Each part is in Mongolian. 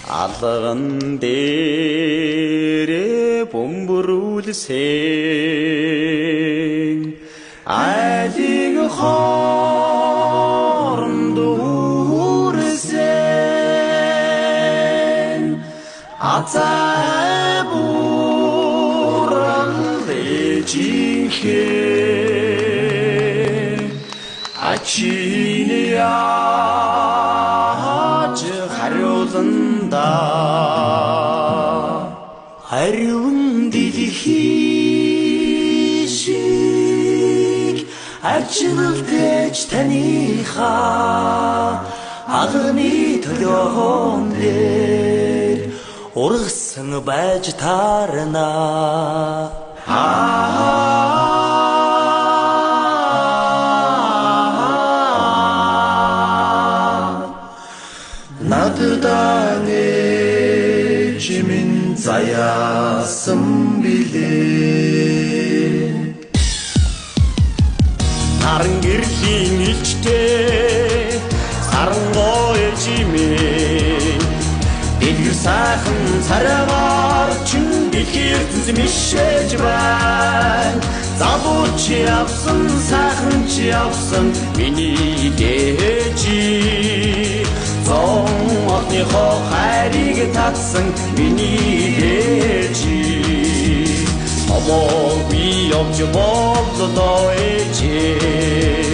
алган дээрээ бөмбөрүүлсэн айлын хооронд үрсэн азаа бурал ээжийнхээ ачины яаж хариуланда хариун дэлхий шиг ажилтж таныхаа агны төлөөн дээр ургасан байж таарна надад ээжмэн заяасан билээ наран гэрлийн илчтэй сарангой ээжмэн дэлгэр сайхан царайгаар чин дэлхийр зүмишээж байна залууч явсан сайхан ч явсан миний ээжи зон орныхоо хайрыг татсан миний ээжи Омоо би явж боллоо ээжээ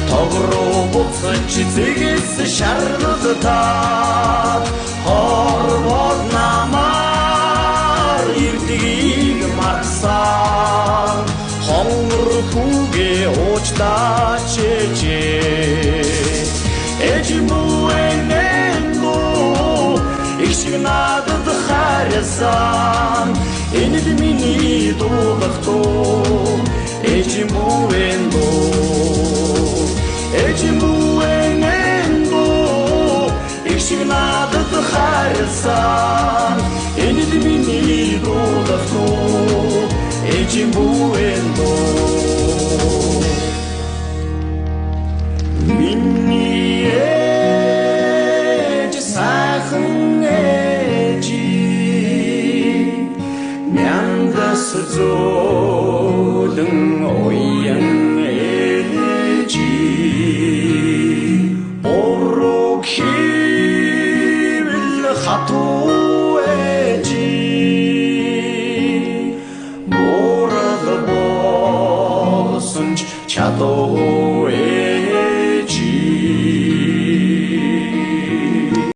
тогроо буцаж зэгээс шарналтаад хорвол намаар ирдгийг марсан хонгор хүүгээ уучтаач ээжээ ээжмүэнэнго ишиг надад харьяасан энэд миний дуугахтуу ээжмүэнго ишиг надад харьяасан энэд миний дуугахтуу ээжмүэнго миний ээж сайхан ээжи мянгас зөөлөн уян ээжи орог хийвэл хатуу ээжи морал болсон ч чадуу